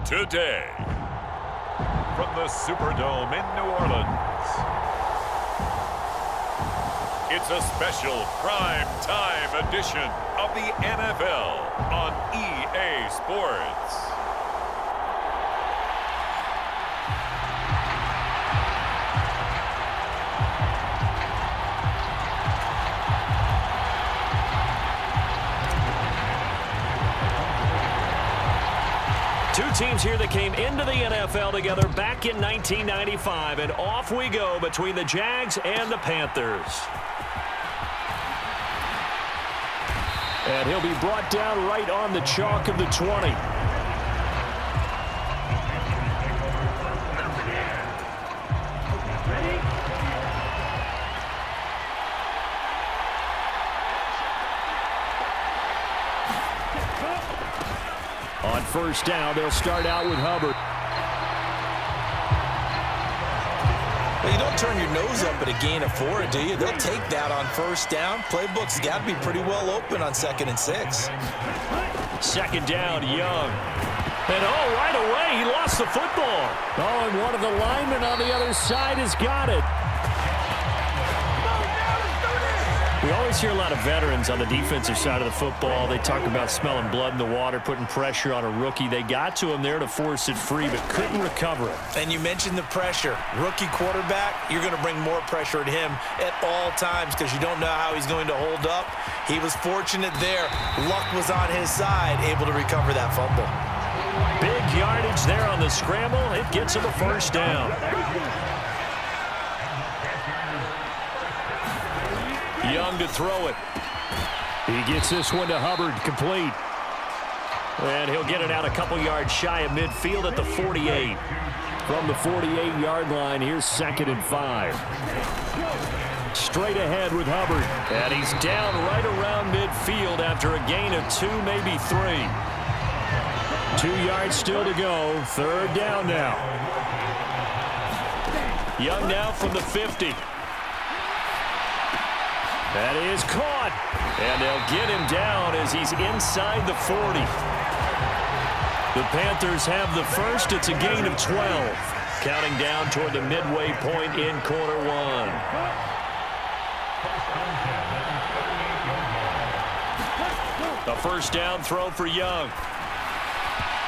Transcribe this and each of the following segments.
today. From the Superdome in New Orleans, it's a special prime time edition of the NFL on EA Sports. Two teams here that came into the NFL together back in 1995, and off we go between the Jags and the Panthers. And he'll be brought down right on the chalk of the 20. On first down, they'll start out with Hubbard. Well, you don't turn your nose up at a gain of 4, do you? They'll take that on first down. Playbook's got to be pretty well open on 2nd and 6. Second down, Young. And right away, he lost the football. And one of the linemen on the other side has got it. We always hear a lot of veterans on the defensive side of the football. They talk about smelling blood in the water, putting pressure on a rookie. They got to him there to force it free, but couldn't recover it. And you mentioned the pressure. Rookie quarterback, you're going to bring more pressure at him at all times because you don't know how he's going to hold up. He was fortunate there. Luck was on his side, able to recover that fumble. Big yardage there on the scramble. It gets him a first down. Young to throw it. He gets this one to Hubbard, complete. And he'll get it out a couple yards shy of midfield at the 48. From the 48-yard line, here's 2nd and 5. Straight ahead with Hubbard. And he's down right around midfield after a gain of 2, maybe 3. 2 yards still to go. 3rd down now. Young now from the 50. That is caught, and they'll get him down as he's inside the 40. The Panthers have the first. It's a gain of 12. Counting down toward the midway point in quarter 1. A first down throw for Young.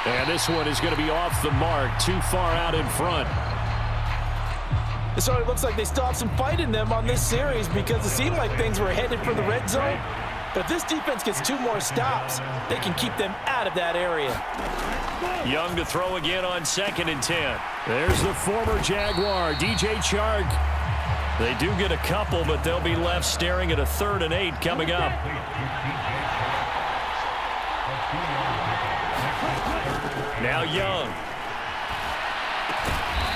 And this one is going to be off the mark, too far out in front. So it looks like they still have some fight in them on this series because it seemed like things were headed for the red zone. But if this defense gets 2 more stops, they can keep them out of that area. Young to throw again on 2nd and 10. There's the former Jaguar, DJ Chark. They do get a couple, but they'll be left staring at a 3rd and 8 coming up. Now Young.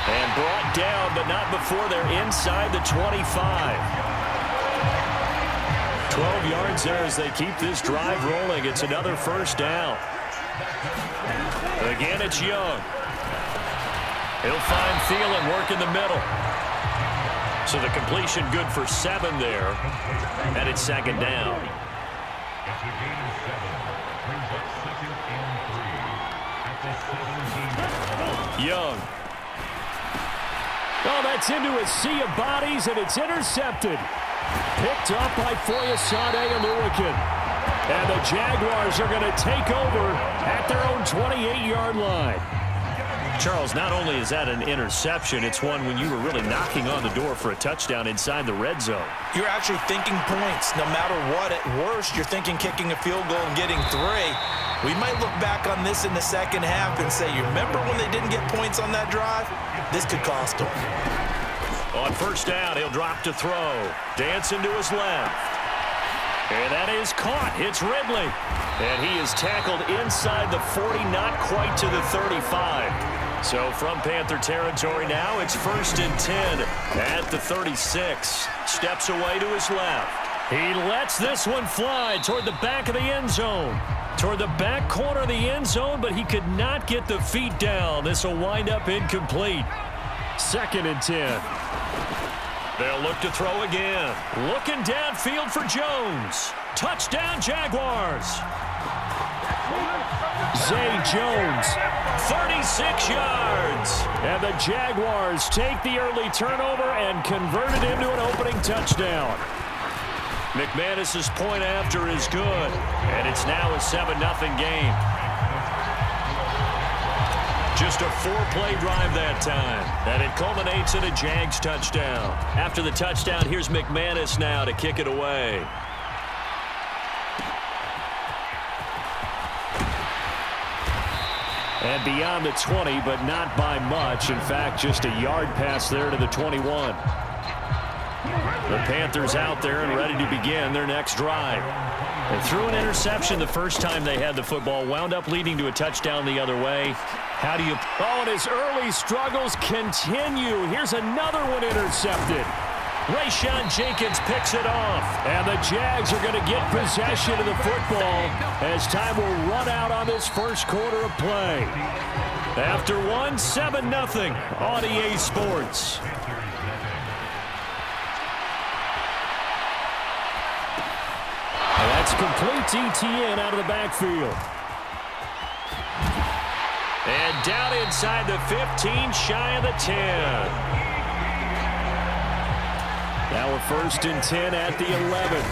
And brought down, but not before they're inside the 25. 12 yards there as they keep this drive rolling. It's another first down. Again, it's Young. He'll find Thielen, work in the middle. So the completion good for 7 there. And it's 2nd down. Young. That's into a sea of bodies, and it's intercepted. Picked up by Foyesade and Lewickin. And the Jaguars are going to take over at their own 28-yard line. Charles, not only is that an interception, it's one when you were really knocking on the door for a touchdown inside the red zone. You're actually thinking points. No matter what, at worst, you're thinking kicking a field goal and getting 3. We might look back on this in the second half and say, you remember when they didn't get points on that drive? This could cost them. On first down, he'll drop to throw. Dancing to his left. And that is caught. It's Ridley. And he is tackled inside the 40, not quite to the 35. So from Panther territory now, it's 1st and 10 at the 36. Steps away to his left. He lets this one fly toward the back of the end zone. Toward the back corner of the end zone, but he could not get the feet down. This will wind up incomplete. 2nd and 10. They'll look to throw again. Looking downfield for Jones. Touchdown, Jaguars. Zay Jones, 36 yards. And the Jaguars take the early turnover and convert it into an opening touchdown. McManus's point after is good, and it's now a 7-0 game. Just a 4-play drive that time, and it culminates in a Jags touchdown. After the touchdown, here's McManus now to kick it away. And beyond the 20, but not by much. In fact, just a yard pass there to the 21. The Panthers out there and ready to begin their next drive. They threw an interception the first time they had the football, wound up leading to a touchdown the other way. How do you... Oh, and his early struggles continue. Here's another one intercepted. Rayshawn Jenkins picks it off, and the Jags are going to get possession of the football as time will run out on this first quarter of play. After one, 7-0 on EA Sports. And that's complete to ETN out of the backfield. And down inside the 15, shy of the 10. Now we're 1st and 10 at the 11.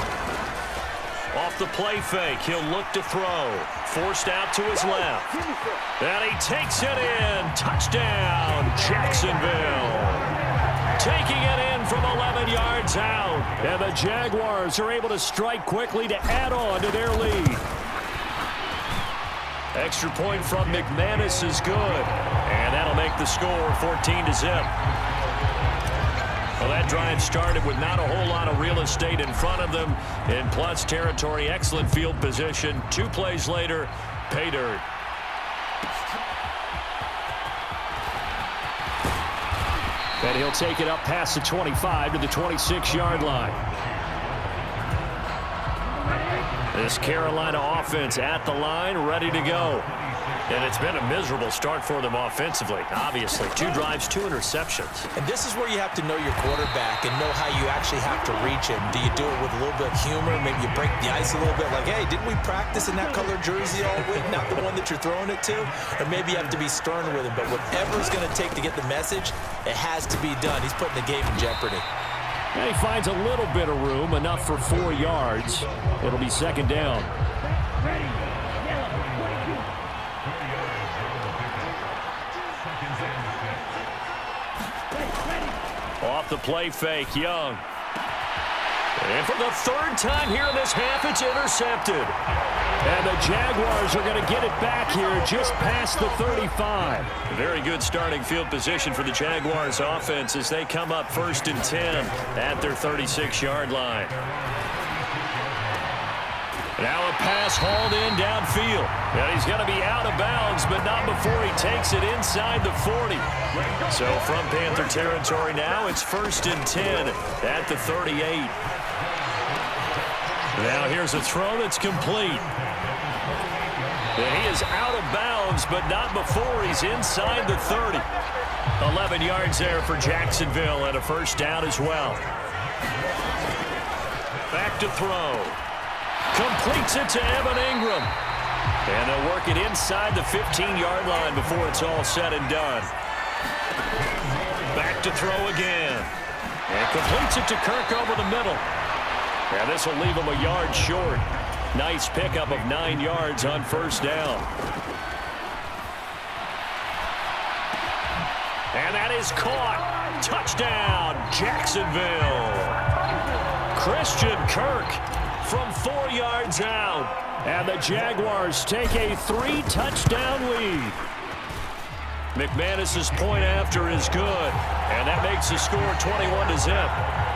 Off the play fake, he'll look to throw. Forced out to his left. And he takes it in. Touchdown, Jacksonville. Taking it in from 11 yards out. And the Jaguars are able to strike quickly to add on to their lead. Extra point from McManus is good. And that'll make the score 14-0. Well, that drive started with not a whole lot of real estate in front of them. In plus territory, excellent field position. 2 plays later, pay dirt. And he'll take it up past the 25 to the 26-yard line. This Carolina offense at the line, ready to go. And it's been a miserable start for them offensively. Obviously, 2 drives, 2 interceptions. And this is where you have to know your quarterback and know how you actually have to reach him. Do you do it with a little bit of humor? Maybe you break the ice a little bit like, hey, didn't we practice in that color jersey all week? Not the one that you're throwing it to? Or maybe you have to be stern with him. But whatever it's going to take to get the message, it has to be done. He's putting the game in jeopardy. And he finds a little bit of room, enough for 4 yards. It'll be 2nd down. Off the play fake, Young. And for the 3rd time here in this half, it's intercepted. And the Jaguars are going to get it back here just past the 35. A very good starting field position for the Jaguars offense as they come up 1st and 10 at their 36-yard line. Now a pass hauled in downfield. And he's going to be out of bounds, but not before he takes it inside the 40. So from Panther territory now, it's 1st and 10 at the 38. Now here's a throw that's complete. And he is out of bounds, but not before he's inside the 30. 11 yards there for Jacksonville and a 1st down as well. Back to throw. Completes it to Evan Ingram. And they'll work it inside the 15-yard line before it's all said and done. Back to throw again. And completes it to Kirk over the middle. And this will leave him a yard short. Nice pickup of 9 yards on 1st down. And that is caught. Touchdown, Jacksonville. Christian Kirk from 4 yards out. And the Jaguars take a 3-touchdown lead. McManus's point after is good. And that makes the score 21-0.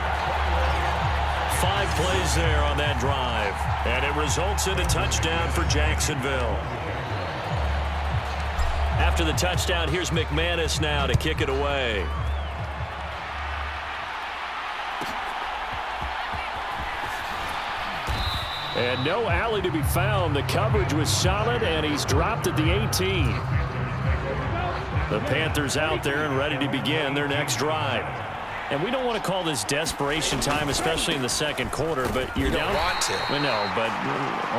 5 plays there on that drive. And it results in a touchdown for Jacksonville. After the touchdown, here's McManus now to kick it away. And no alley to be found. The coverage was solid, and he's dropped at the 18. The Panthers out there and ready to begin their next drive. And we don't want to call this desperation time, especially in the second quarter, but you're down. You don't want to. Well, no, but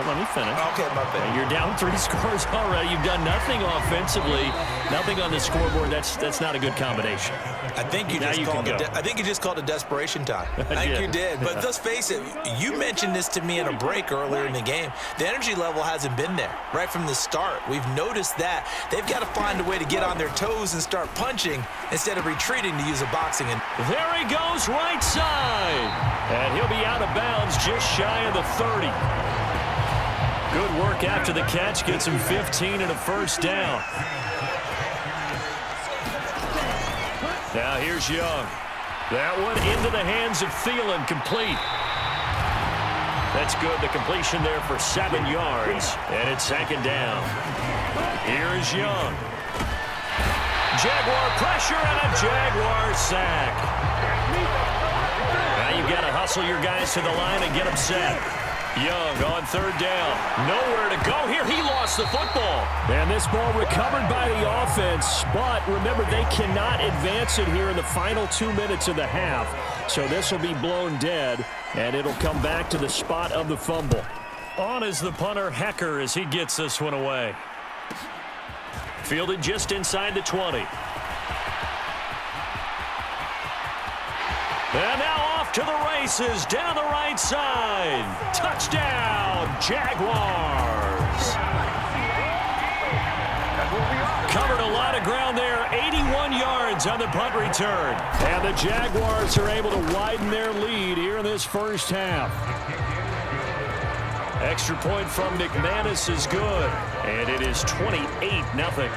let me finish. Okay, my bad. You're down 3 scores already. You've done nothing offensively, nothing on the scoreboard. That's not a good combination. I think you just called it desperation time. I think you did. But let's face it, you mentioned this to me in a break earlier in the game. The energy level hasn't been there right from the start. We've noticed that. They've got to find a way to get on their toes and start punching instead of retreating, to use a boxing. And there he goes, right side. And he'll be out of bounds just shy of the 30. Good work after the catch. Gets him 15 and a first down. Now here's Young. That one into the hands of Thielen, complete. That's good. The completion there for 7 yards. And it's second down. Here is Young. Jaguar pressure and a Jaguar sack. Now you've got to hustle your guys to the line and get them set. Young on third down. Nowhere to go here. He lost the football. And this ball recovered by the offense. But remember, they cannot advance it here in the final 2 minutes of the half. So this will be blown dead, and it'll come back to the spot of the fumble. On is the punter, Hecker, as he gets this one away. Fielded just inside the 20. And now off to the races, down the right side. Touchdown, Jaguars. Covered a lot of ground there, 81 yards on the punt return. And the Jaguars are able to widen their lead here in this first half. Extra point from McManus is good, and it is 28-0.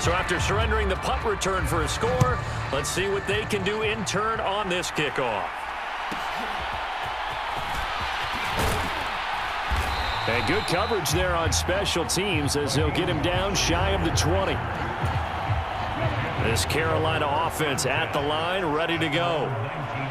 So after surrendering the punt return for a score, let's see what they can do in turn on this kickoff. And good coverage there on special teams as they'll get him down shy of the 20. This Carolina offense at the line, ready to go.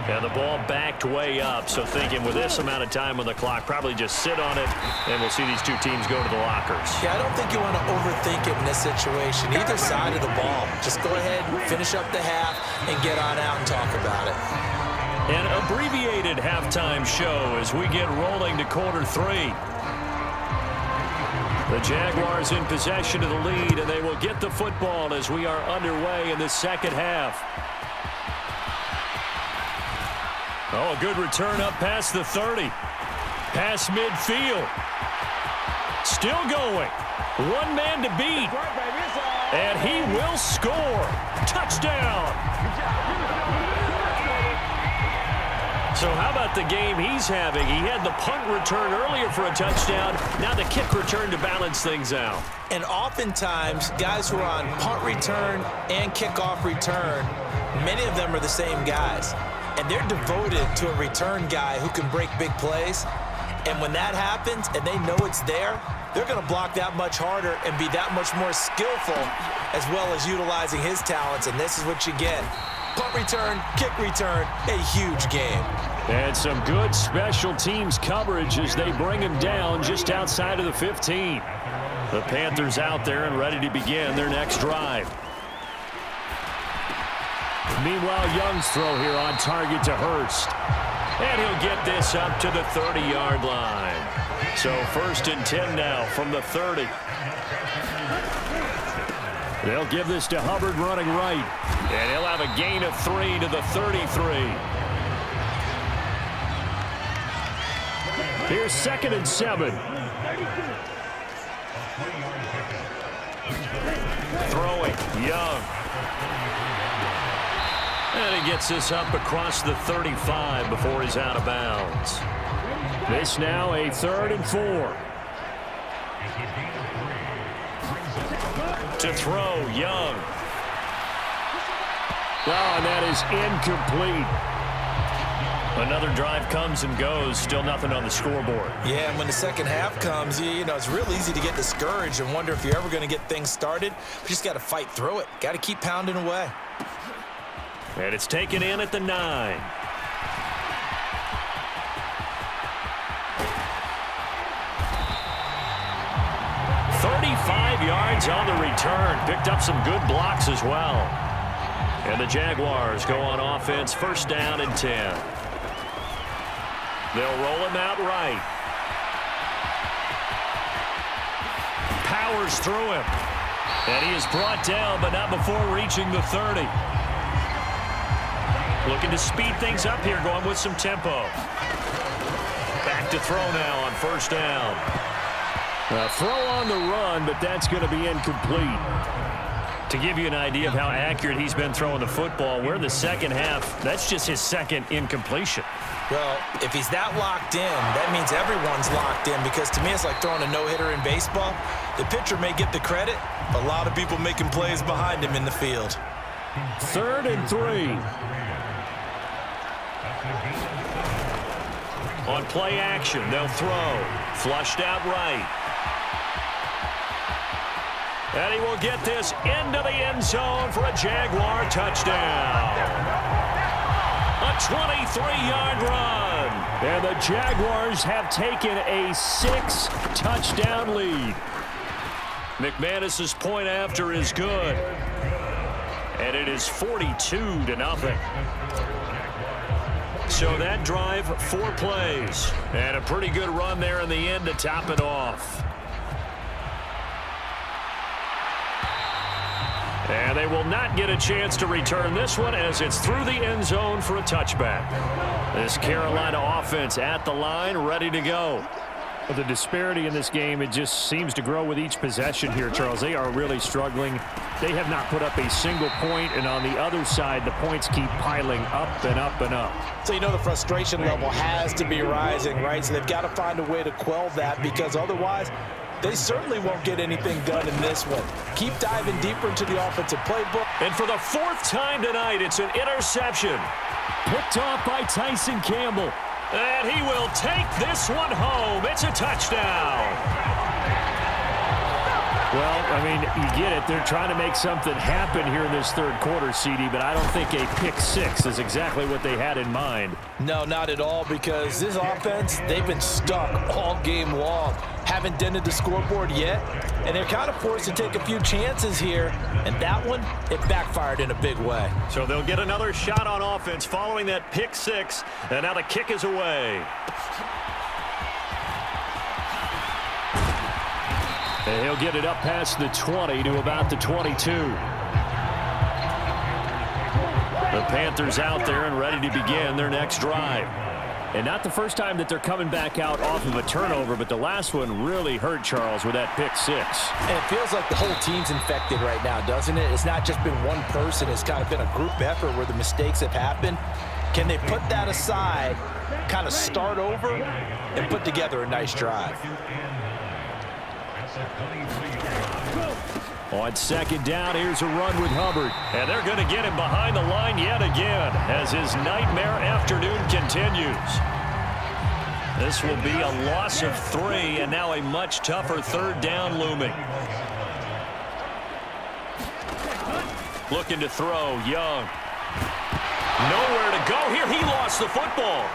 And the ball backed way up, so thinking with this amount of time on the clock, probably just sit on it, and we'll see these two teams go to the lockers. Yeah, I don't think you want to overthink it in this situation. Either side of the ball. Just go ahead, finish up the half, and get on out and talk about it. An abbreviated halftime show as we get rolling to quarter 3. The Jaguars in possession of the lead, and they will get the football as we are underway in the second half. Oh, a good return up past the 30. Past midfield. Still going. One man to beat. And he will score. Touchdown. So how about the game he's having? He had the punt return earlier for a touchdown. Now the kick return to balance things out. And oftentimes, guys who are on punt return and kickoff return, many of them are the same guys. And they're devoted to a return guy who can break big plays. And when that happens and they know it's there, they're going to block that much harder and be that much more skillful, as well as utilizing his talents. And this is what you get. Punt return, kick return, a huge game. And some good special teams coverage as they bring him down just outside of the 15. The Panthers out there and ready to begin their next drive. Meanwhile, Young's throw here on target to Hurst. And he'll get this up to the 30-yard line. So 1st and 10 now from the 30. They'll give this to Hubbard running right. And he'll have a gain of 3 to the 33. Here's 2nd and 7. Throwing, Young. And he gets this up across the 35 before he's out of bounds. This now a 3rd and 4. To throw, Young. Oh, and that is incomplete. Another drive comes and goes. Still nothing on the scoreboard. Yeah, and when the second half comes, you know, it's real easy to get discouraged and wonder if you're ever going to get things started. You just got to fight through it. Got to keep pounding away. And it's taken in at the 9. ...35 yards on the return. Picked up some good blocks as well. And the Jaguars go on offense, first down and 10. They'll roll him out right. Powers through him. And he is brought down, but not before reaching the 30. Looking to speed things up here, going with some tempo. Back to throw now on first down. A throw on the run, but that's going to be incomplete. To give you an idea of how accurate he's been throwing the football, we're in the second half. That's just his second incompletion. Well, if he's that locked in, that means everyone's locked in, because to me it's like throwing a no-hitter in baseball. The pitcher may get the credit, but a lot of people making plays behind him in the field. 3rd and 3. On play action, they'll throw. Flushed out right. And he will get this into the end zone for a Jaguar touchdown. A 23-yard run. And the Jaguars have taken a 6-touchdown lead. McManus's point after is good. And it is 42-0. So that drive, 4 plays. And a pretty good run there in the end to top it off. And they will not get a chance to return this one, as it's through the end zone for a touchback. This Carolina offense at the line, ready to go. But the disparity in this game, it just seems to grow with each possession here, Charles. They are really struggling. They have not put up a single point, and on the other side, the points keep piling up and up and up. So you know the frustration level has to be rising, right? So they've got to find a way to quell that, because otherwise they certainly won't get anything done in this one. Keep diving deeper into the offensive playbook. And for the 4th time tonight, it's an interception. Picked off by Tyson Campbell. And he will take this one home. It's a touchdown. Well, I mean, you get it. They're trying to make something happen here in this 3rd quarter, CD, but I don't think a pick 6 is exactly what they had in mind. No, not at all, because this offense, they've been stuck all game long. Haven't dented the scoreboard yet, and they're kind of forced to take a few chances here, and that one, it backfired in a big way. So they'll get another shot on offense following that pick 6, and now the kick is away. And he'll get it up past the 20 to about the 22. The Panthers out there and ready to begin their next drive. And not the first time that they're coming back out off of a turnover, but the last one really hurt, Charles, with that pick 6. And it feels like the whole team's infected right now, doesn't it? It's not just been one person. It's kind of been a group effort where the mistakes have happened. Can they put that aside, kind of start over, and put together a nice drive? On 2nd down, here's a run with Hubbard. And they're going to get him behind the line yet again as his nightmare afternoon continues. This will be a loss of 3, and now a much tougher 3rd down looming. Looking to throw, Young. Nowhere to go here. He lost the football.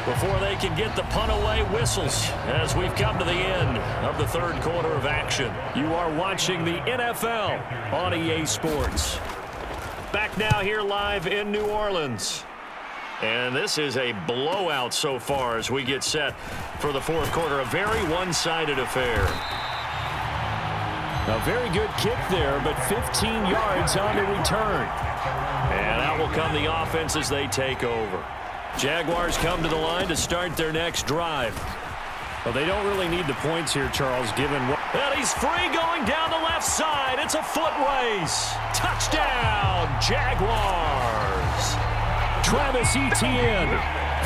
Before they can get the punt away, whistles as we've come to the end of the 3rd quarter of action. You are watching the NFL on EA Sports. Back now here live in New Orleans. And this is a blowout so far as we get set for the 4th quarter. A very one-sided affair. A very good kick there, but 15 yards on the return. And out will come the offense as they take over. Jaguars come to the line to start their next drive. Well, they don't really need the points here, Charles, given what... And he's free going down the left side. It's a foot race. Touchdown, Jaguars. Travis Etienne,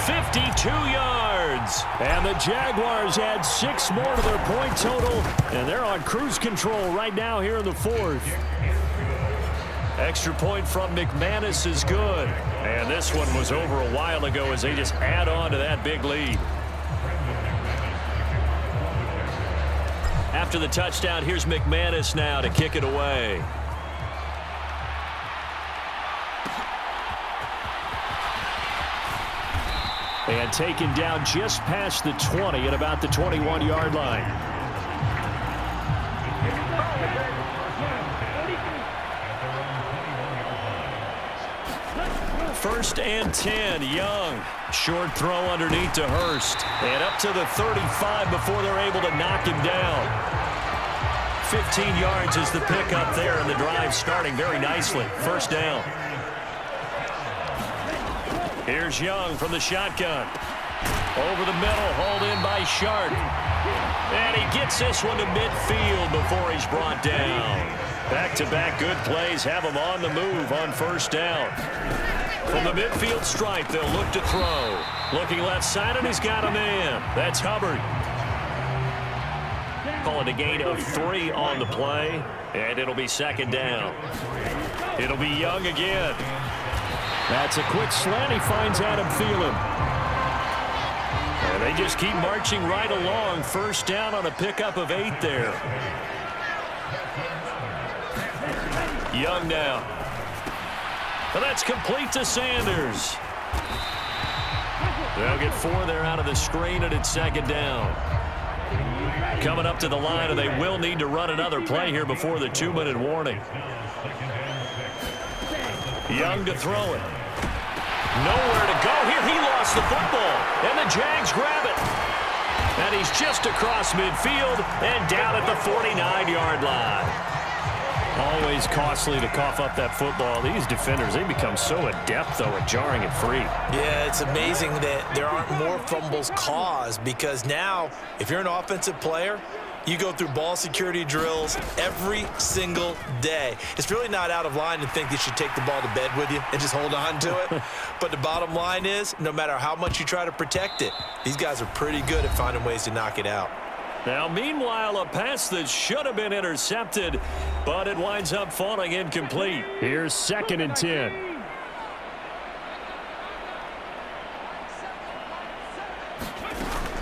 52 yards. And the Jaguars add 6 more to their point total, and they're on cruise control right now here in the 4th. Extra point from McManus is good. And this one was over a while ago as they just add on to that big lead. After the touchdown, here's McManus now to kick it away. And taken down just past the 20 at about the 21-yard line. First and 10, Young. Short throw underneath to Hurst. And up to the 35 before they're able to knock him down. 15 yards is the pickup there, and the drive starting very nicely. First down. Here's Young from the shotgun. Over the middle, hauled in by Sharp. And he gets this one to midfield before he's brought down. Back-to-back good plays have him on the move on first down. From the midfield stripe, they'll look to throw. Looking left side, and he's got a man. That's Hubbard. Call it a gain of 3 on the play, and it'll be second down. It'll be Young again. That's a quick slant. He finds Adam Thielen. And they just keep marching right along. First down on a pickup of 8 there. Young now. And that's complete to Sanders. They'll get 4 there out of the screen, and it's second down. Coming up to the line, and they will need to run another play here before the 2-minute warning. Young to throw it. Nowhere to go here. He lost the football, and the Jags grab it. And he's just across midfield and down at the 49-yard line. Always costly to cough up that football. These defenders, they become so adept, though, at jarring it free. Yeah, it's amazing that there aren't more fumbles caused, because now, if you're an offensive player, you go through ball security drills every single day. It's really not out of line to think you should take the ball to bed with you and just hold on to it. But the bottom line is, no matter how much you try to protect it, these guys are pretty good at finding ways to knock it out. Now, meanwhile, a pass that should have been intercepted, but it winds up falling incomplete. Here's second and 10.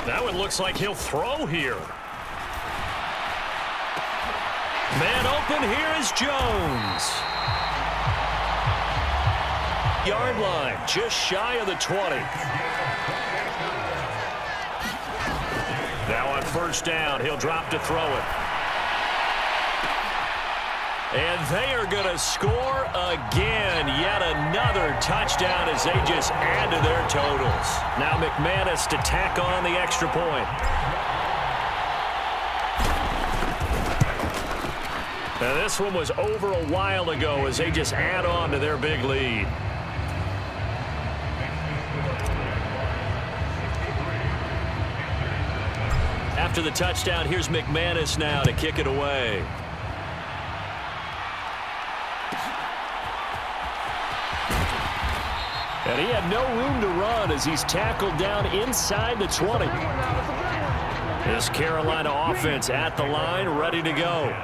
That one looks like he'll throw here. Man open, here is Jones. Yard line, just shy of the 20. Now on first down, he'll drop to throw it. And they are going to score again. Yet another touchdown as they just add to their totals. Now McManus to tack on the extra point. Now this one was over a while ago as they just add on to their big lead. After the touchdown, here's McManus now to kick it away. And he had no room to run as he's tackled down inside the 20. This Carolina offense at the line, ready to go.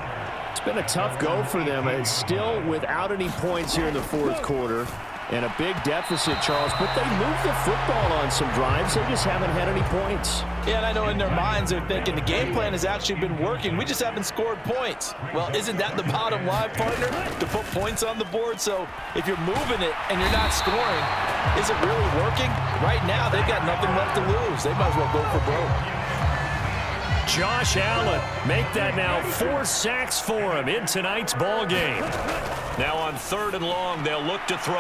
It's been a tough go for them. It's still without any points here in the fourth quarter. And a big deficit, Charles, but they moved the football on some drives. They just haven't had any points. Yeah, and I know in their minds they're thinking the game plan has actually been working. We just haven't scored points. Well, isn't that the bottom line, partner? To put points on the board. So if you're moving it and you're not scoring, is it really working? Right now, they've got nothing left to lose. They might as well go for broke. Josh Allen, make that now 4 sacks for him in tonight's ball game. Now on third and long, they'll look to throw.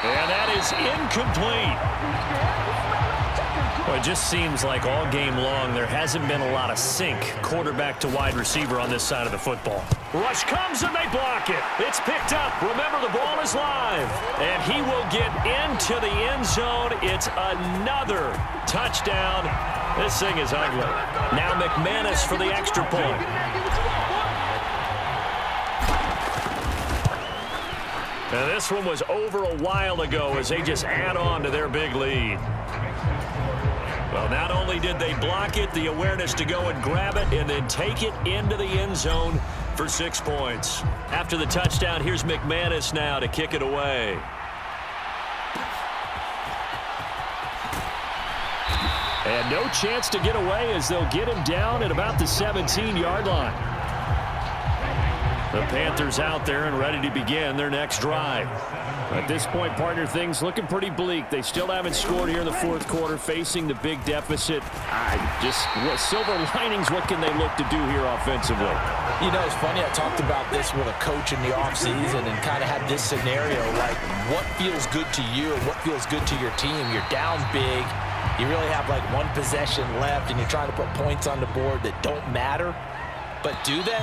And that is incomplete. Well, it just seems like all game long there hasn't been a lot of sync quarterback to wide receiver on this side of the football. Rush comes and they block it. It's picked up. Remember, the ball is live. And he will get into the end zone. It's another touchdown. This thing is ugly. Now McManus for the extra point. Now this one was over a while ago as they just add on to their big lead. Well, not only did they block it, the awareness to go and grab it and then take it into the end zone for 6 points. After the touchdown, here's McManus now to kick it away. And no chance to get away as they'll get him down at about the 17-yard line. The Panthers out there and ready to begin their next drive. At this point, partner, things looking pretty bleak. They still haven't scored here in the fourth quarter, facing the big deficit. Silver linings, what can they look to do here offensively? You know, it's funny, I talked about this with a coach in the offseason and kind of had this scenario, like what feels good to you and what feels good to your team. You're down big. You really have like one possession left, and you're trying to put points on the board that don't matter. But do they?